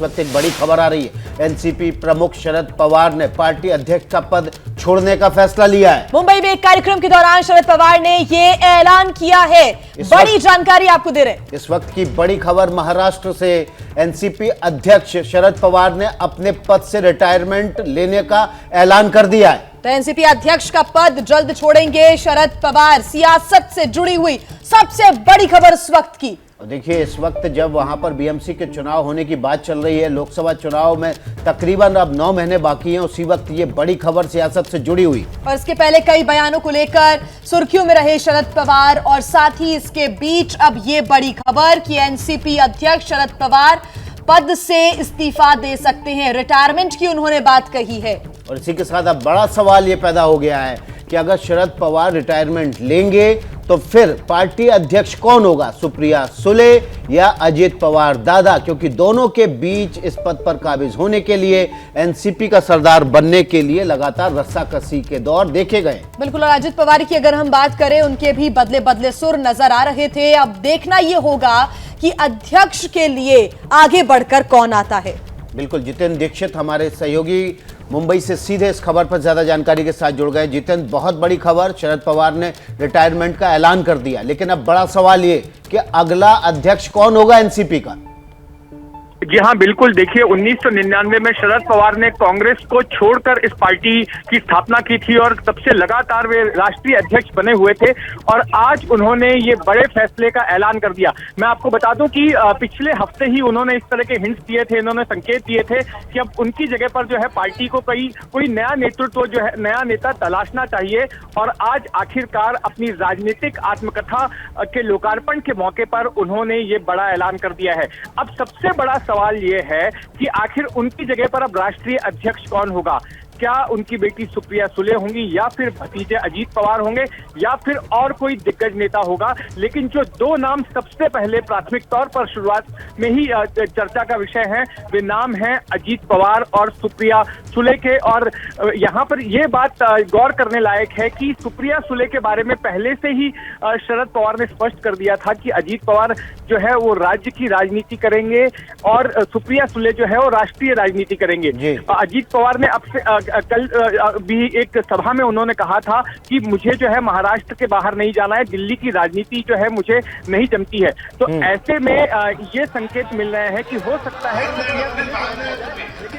वक्त एक बड़ी खबर आ रही है। एनसीपी प्रमुख शरद पवार ने पार्टी अध्यक्ष का पद छोड़ने का फैसला लिया है। मुंबई में एक कार्यक्रम के दौरान शरद पवार ने ये ऐलान किया है। बड़ी जानकारी आपको दे रहे हैं। इस वक्त की बड़ी खबर महाराष्ट्र से। एनसीपी अध्यक्ष शरद पवार ने अपने पद से रिटायरमेंट लेने का ऐलान कर दिया है। तो एनसीपी अध्यक्ष का पद जल्द छोड़ेंगे शरद पवार। सियासत से जुड़ी हुई सबसे बड़ी खबर इस वक्त की। देखिए, इस वक्त जब वहां पर बीएमसी के चुनाव होने की बात चल रही है, लोकसभा चुनाव में तकरीबन अब 9 महीने बाकी हैं, उसी वक्त ये बड़ी खबर सियासत से जुड़ी हुई। और इसके पहले कई बयानों को लेकर सुर्खियों में रहे शरद पवार, और साथ ही इसके बीच अब ये बड़ी खबर कि एनसीपी अध्यक्ष शरद पवार पद से इस्तीफा दे सकते हैं। रिटायरमेंट की उन्होंने बात कही है। और इसी के साथ अब बड़ा सवाल ये पैदा हो गया है कि अगर शरद पवार रिटायरमेंट लेंगे तो फिर पार्टी अध्यक्ष कौन होगा, सुप्रिया सुले या अजित पवार दादा? क्योंकि दोनों के बीच इस पद पर काबिज होने के लिए, एनसीपी का सरदार बनने के लिए लगातार रस्साकसी के दौर देखे गए। बिल्कुल। और अजित पवार की अगर हम बात करें, उनके भी बदले बदले सुर नजर आ रहे थे। अब देखना यह होगा कि अध्यक्ष के लिए आगे बढ़कर कौन आता है। बिल्कुल, जितेंद्र दीक्षित हमारे सहयोगी मुंबई से सीधे इस खबर पर ज्यादा जानकारी के साथ जुड़ गए। जितेंद्र, बहुत बड़ी खबर, शरद पवार ने रिटायरमेंट का ऐलान कर दिया, लेकिन अब बड़ा सवाल ये कि अगला अध्यक्ष कौन होगा एनसीपी का? जी हाँ, बिल्कुल। देखिए, 1999 में शरद पवार ने कांग्रेस को छोड़कर इस पार्टी की स्थापना की थी और तब से लगातार वे राष्ट्रीय अध्यक्ष बने हुए थे, और आज उन्होंने ये बड़े फैसले का ऐलान कर दिया। मैं आपको बता दूं कि पिछले हफ्ते ही उन्होंने इस तरह के हिंट्स दिए थे, इन्होंने संकेत दिए थे कि अब उनकी जगह पर जो है पार्टी को कोई नया नेतृत्व जो है, नया नेता तलाशना चाहिए। और आज आखिरकार अपनी राजनीतिक आत्मकथा के लोकार्पण के मौके पर उन्होंने ये बड़ा ऐलान कर दिया है। अब सबसे बड़ा सवाल ये है कि आखिर उनकी जगह पर अब राष्ट्रीय अध्यक्ष कौन होगा? क्या उनकी बेटी सुप्रिया सुले होंगी, या फिर भतीजे अजीत पवार होंगे, या फिर और कोई दिग्गज नेता होगा? लेकिन जो दो नाम सबसे पहले प्राथमिक तौर पर शुरुआत में ही चर्चा का विषय है, वे नाम हैं अजीत पवार और सुप्रिया सुले के। और यहाँ पर यह बात गौर करने लायक है कि सुप्रिया सुले के बारे में पहले से ही शरद पवार ने स्पष्ट कर दिया था कि अजीत पवार जो है वो राज्य की राजनीति करेंगे और सुप्रिया सुले जो है वो राष्ट्रीय राजनीति करेंगे। अजीत पवार ने अब से कल भी एक सभा में उन्होंने कहा था कि मुझे जो है महाराष्ट्र के बाहर नहीं जाना है, दिल्ली की राजनीति जो है मुझे नहीं जमती है। तो ऐसे में ये संकेत मिल रहे हैं कि हो सकता है कि